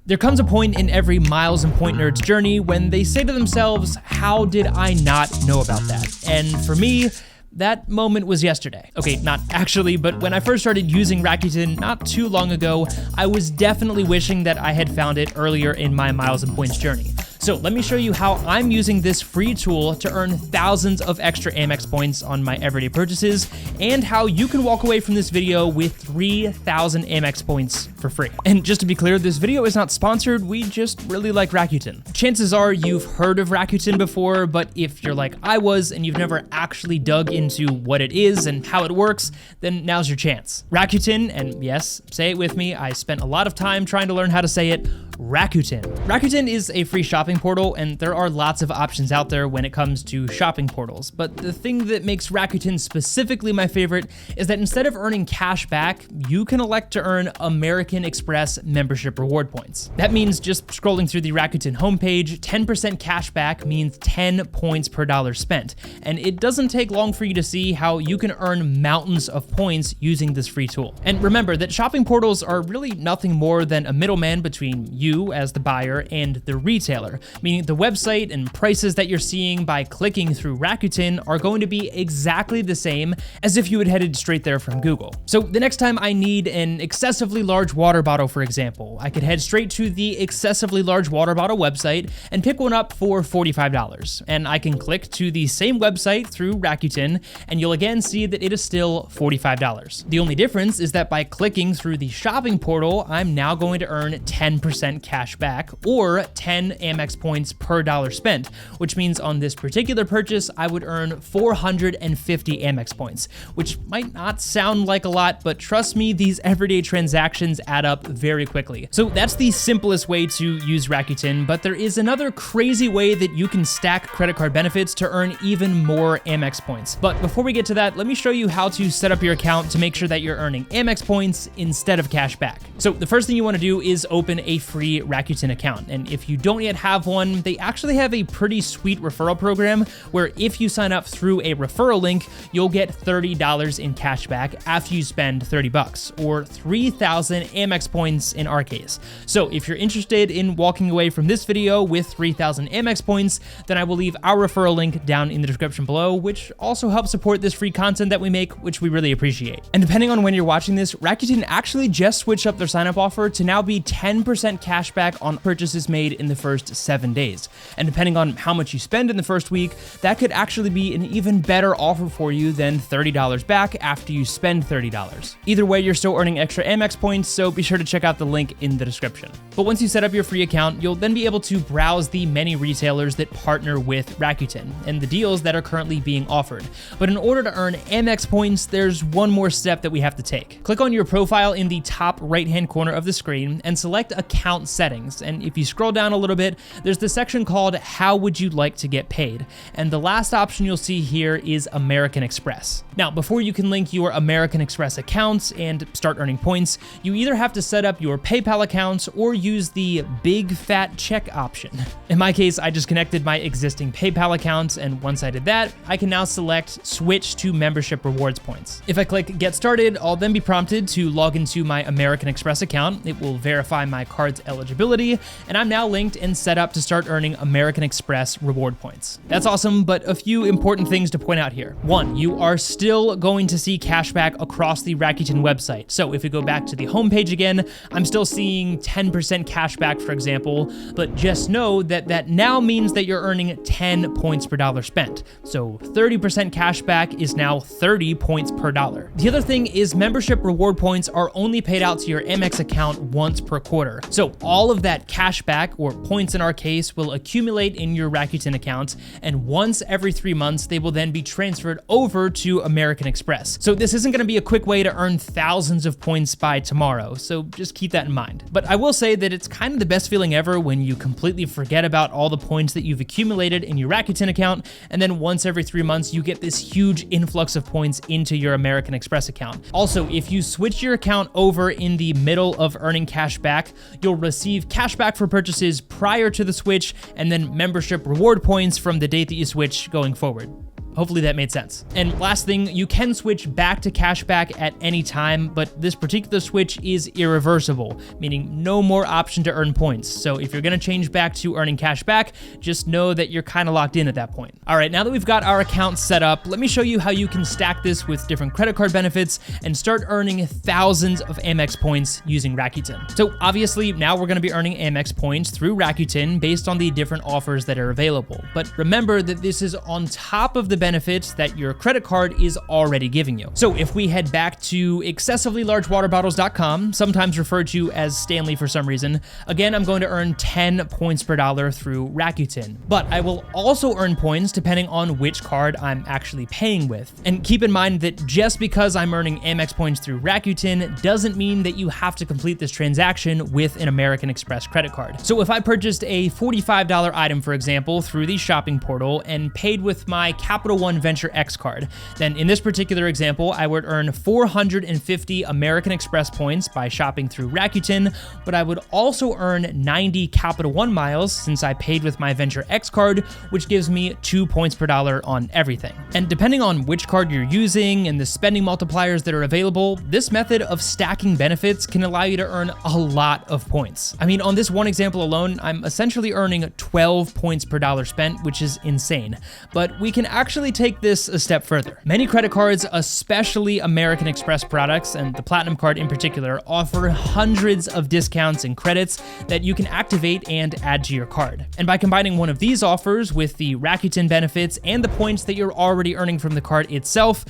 There comes a point in every Miles and Point nerd's journey when they say to themselves, how did I not know about that? And for me, that moment was yesterday. Okay, not actually, but when I first started using Rakuten not too long ago, I was definitely wishing that I had found it earlier in my Miles and Points journey. So let me show you how I'm using this free tool to earn thousands of extra Amex points on my everyday purchases, and how you can walk away from this video with 3,000 Amex points for free. And just to be clear, this video is not sponsored, we just really like Rakuten. Chances are you've heard of Rakuten before, but if you're like I was and you've never actually dug into what it is and how it works, then now's your chance. Rakuten, and yes, say it with me, I spent a lot of time trying to learn how to say it, Rakuten. Rakuten is a free shopping portal, and there are lots of options out there when it comes to shopping portals. But the thing that makes Rakuten specifically my favorite is that instead of earning cash back, you can elect to earn American Express membership reward points. That means just scrolling through the Rakuten homepage, 10% cash back means 10 points per dollar spent. And it doesn't take long for you to see how you can earn mountains of points using this free tool. And remember that shopping portals are really nothing more than a middleman between you as the buyer and the retailer, meaning the website and prices that you're seeing by clicking through Rakuten are going to be exactly the same as if you had headed straight there from Google. So the next time I need an excessively large water bottle, for example, I could head straight to the excessively large water bottle website and pick one up for $45. And I can click to the same website through Rakuten, and you'll again see that it is still $45. The only difference is that by clicking through the shopping portal, I'm now going to earn 10% cash back, or 10 Amex points per dollar spent, which means on this particular purchase, I would earn 450 Amex points, which might not sound like a lot, but trust me, these everyday transactions add up very quickly. So that's the simplest way to use Rakuten, but there is another crazy way that you can stack credit card benefits to earn even more Amex points. But before we get to that, let me show you how to set up your account to make sure that you're earning Amex points instead of cash back. So the first thing you want to do is open a free Rakuten account. And if you don't yet have one, they actually have a pretty sweet referral program where if you sign up through a referral link, you'll get $30 in cash back after you spend $30, or 3,000 Amex points in our case. So if you're interested in walking away from this video with 3,000 Amex points, then I will leave our referral link down in the description below, which also helps support this free content that we make, which we really appreciate. And depending on when you're watching this, Rakuten actually just switched up their sign-up offer to now be 10% cash back on purchases made in the first 7 days. And depending on how much you spend in the first week, that could actually be an even better offer for you than $30 back after you spend $30. Either way, you're still earning extra Amex points, so be sure to check out the link in the description. But once you set up your free account, you'll then be able to browse the many retailers that partner with Rakuten and the deals that are currently being offered. But in order to earn Amex points, there's one more step that we have to take. Click on your profile in the top right-hand corner of the screen and select Account Settings. And if you scroll down a little bit, there's the section called How Would You Like to Get Paid? And the last option you'll see here is American Express. Now, before you can link your American Express accounts and start earning points, you either have to set up your PayPal accounts or use the big fat check option. In my case, I just connected my existing PayPal accounts, and once I did that, I can now select Switch to Membership Rewards Points. If I click Get Started, I'll then be prompted to log into my American Express account. It will verify my card's eligibility, and I'm now linked and set up to start earning American Express reward points. That's awesome, but a few important things to point out here. One, you are still going to see cashback across the Rakuten website. So if we go back to the homepage again, I'm still seeing 10% cashback, for example, but just know that that now means that you're earning 10 points per dollar spent. So 30% cashback is now 30 points per dollar. The other thing is membership reward points are only paid out to your Amex account once per quarter. So all of that cashback, or points in our case, will accumulate in your Rakuten account, and once every 3 months, they will then be transferred over to American Express. So this isn't going to be a quick way to earn thousands of points by tomorrow, so just keep that in mind. But I will say that it's kind of the best feeling ever when you completely forget about all the points that you've accumulated in your Rakuten account, and then once every 3 months, you get this huge influx of points into your American Express account. Also, if you switch your account over in the middle of earning cash back, you'll receive cash back for purchases prior to the switch, and then membership reward points from the date that you switch going forward. Hopefully that made sense. And last thing, you can switch back to cashback at any time, but this particular switch is irreversible, meaning no more option to earn points. So if you're gonna change back to earning cashback, just know that you're kind of locked in at that point. All right, now that we've got our account set up, let me show you how you can stack this with different credit card benefits and start earning thousands of Amex points using Rakuten. So obviously now we're gonna be earning Amex points through Rakuten based on the different offers that are available. But remember that this is on top of the benefits that your credit card is already giving you. So if we head back to excessivelylargewaterbottles.com, sometimes referred to as Stanley for some reason, again, I'm going to earn 10 points per dollar through Rakuten. But I will also earn points depending on which card I'm actually paying with. And keep in mind that just because I'm earning Amex points through Rakuten doesn't mean that you have to complete this transaction with an American Express credit card. So if I purchased a $45 item, for example, through the shopping portal and paid with my Capital One Venture X card, then in this particular example, I would earn 450 American Express points by shopping through Rakuten, but I would also earn 90 Capital One miles since I paid with my Venture X card, which gives me 2 points per dollar on everything. And depending on which card you're using and the spending multipliers that are available, this method of stacking benefits can allow you to earn a lot of points. I mean, on this one example alone, I'm essentially earning 12 points per dollar spent, which is insane. But we can actually take this a step further. Many credit cards, especially American Express products, and the Platinum card in particular, offer hundreds of discounts and credits that you can activate and add to your card. And by combining one of these offers with the Rakuten benefits and the points that you're already earning from the card itself,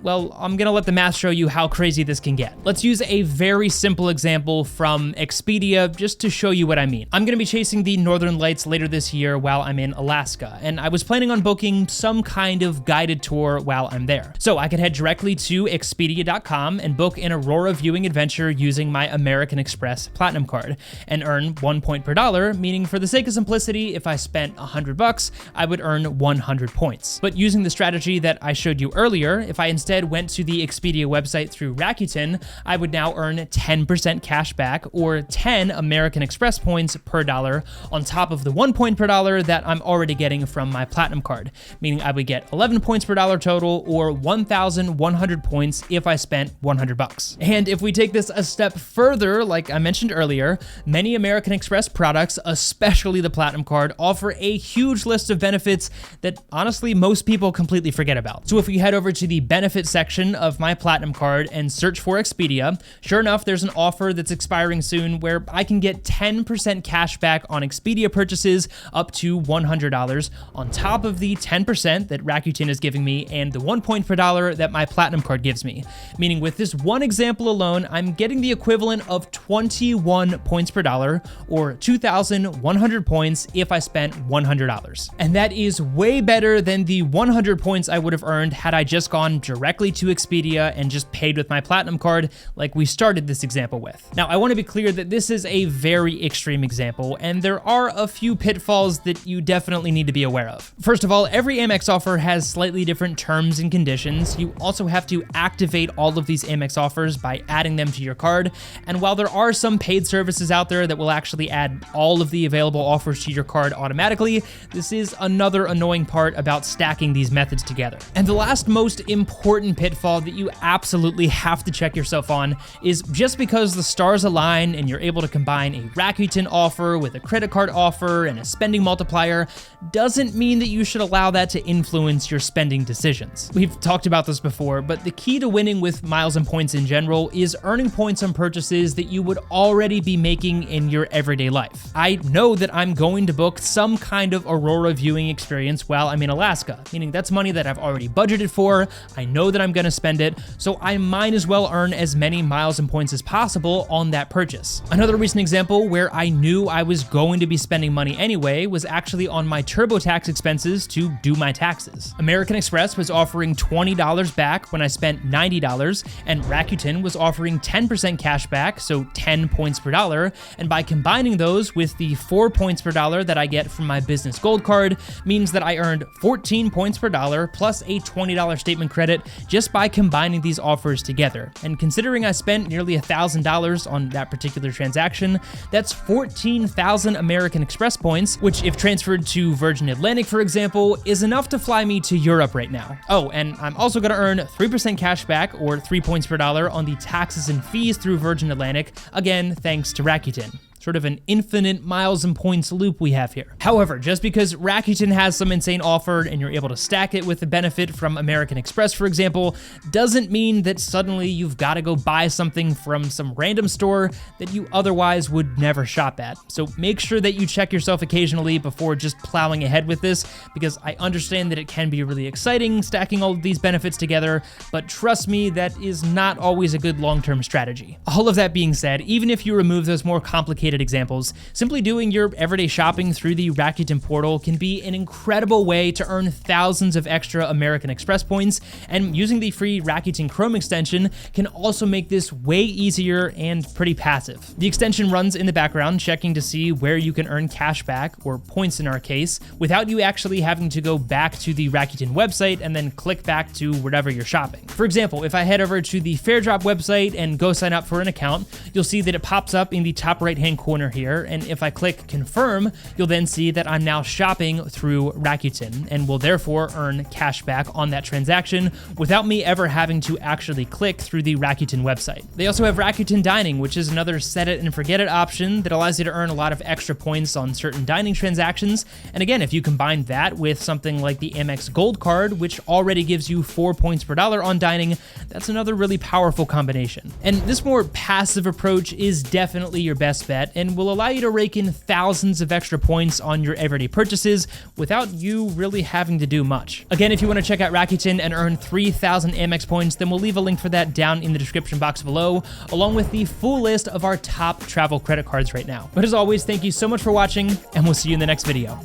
well, I'm gonna let the math show you how crazy this can get. Let's use a very simple example from Expedia just to show you what I mean. I'm gonna be chasing the Northern Lights later this year while I'm in Alaska, and I was planning on booking some kind of guided tour while I'm there. So I could head directly to Expedia.com and book an Aurora viewing adventure using my American Express Platinum card and earn 1 point per dollar, meaning for the sake of simplicity, if I spent $100, I would earn 100 points. But using the strategy that I showed you earlier, if I instead went to the Expedia website through Rakuten, I would now earn 10% cash back or 10 American Express points per dollar on top of the 1 point per dollar that I'm already getting from my Platinum card, meaning I would get 11 points per dollar total or 1,100 points if I spent $100. And if we take this a step further, like I mentioned earlier, many American Express products, especially the Platinum card, offer a huge list of benefits that honestly most people completely forget about. So if we head over to the benefits section of my Platinum card and search for Expedia, sure enough, there's an offer that's expiring soon where I can get 10% cash back on Expedia purchases up to $100 on top of the 10% that Rakuten is giving me and the 1 point per dollar that my Platinum card gives me. Meaning with this one example alone, I'm getting the equivalent of 21 points per dollar or 2,100 points if I spent $100. And that is way better than the 100 points I would have earned had I just gone directly to Expedia and just paid with my Platinum card like we started this example with. Now, I want to be clear that this is a very extreme example, and there are a few pitfalls that you definitely need to be aware of. First of all, every Amex offer has slightly different terms and conditions. You also have to activate all of these Amex offers by adding them to your card, and while there are some paid services out there that will actually add all of the available offers to your card automatically, this is another annoying part about stacking these methods together. And the last most important pitfall that you absolutely have to check yourself on is just because the stars align and you're able to combine a Rakuten offer with a credit card offer and a spending multiplier doesn't mean that you should allow that to influence your spending decisions. We've talked about this before, but the key to winning with miles and points in general is earning points on purchases that you would already be making in your everyday life. I know that I'm going to book some kind of Aurora viewing experience while I'm in Alaska, meaning that's money that I've already budgeted for. I know that I'm gonna spend it, so I might as well earn as many miles and points as possible on that purchase. Another recent example where I knew I was going to be spending money anyway was actually on my TurboTax expenses to do my taxes. American Express was offering $20 back when I spent $90, and Rakuten was offering 10% cash back, so 10 points per dollar, and by combining those with the 4 points per dollar that I get from my Business Gold card means that I earned 14 points per dollar plus a $20 statement credit just by combining these offers together. And considering I spent nearly $1,000 on that particular transaction, that's 14,000 American Express points, which if transferred to Virgin Atlantic, for example, is enough to fly me me to Europe right now. Oh, and I'm also gonna earn 3% cash back, or 3 points per dollar, on the taxes and fees through Virgin Atlantic, again, thanks to Rakuten. Sort of an infinite miles and points loop we have here. However, just because Rakuten has some insane offer and you're able to stack it with the benefit from American Express, for example, doesn't mean that suddenly you've got to go buy something from some random store that you otherwise would never shop at. So make sure that you check yourself occasionally before just plowing ahead with this, because I understand that it can be really exciting stacking all of these benefits together, but trust me, that is not always a good long-term strategy. All of that being said, even if you remove those more complicated examples, simply doing your everyday shopping through the Rakuten portal can be an incredible way to earn thousands of extra American Express points, and using the free Rakuten Chrome extension can also make this way easier and pretty passive. The extension runs in the background, checking to see where you can earn cash back, or points in our case, without you actually having to go back to the Rakuten website and then click back to wherever you're shopping. For example, if I head over to the Fairdrop website and go sign up for an account, you'll see that it pops up in the top right-hand corner here, and if I click confirm, you'll then see that I'm now shopping through Rakuten and will therefore earn cash back on that transaction without me ever having to actually click through the Rakuten website. They also have Rakuten Dining, which is another set it and forget it option that allows you to earn a lot of extra points on certain dining transactions. And again, if you combine that with something like the Amex Gold Card, which already gives you 4 points per dollar on dining, that's another really powerful combination. And this more passive approach is definitely your best bet, and will allow you to rake in thousands of extra points on your everyday purchases without you really having to do much. Again, if you want to check out Rakuten and earn 3,000 Amex points, then we'll leave a link for that down in the description box below, along with the full list of our top travel credit cards right now. But as always, thank you so much for watching, and we'll see you in the next video.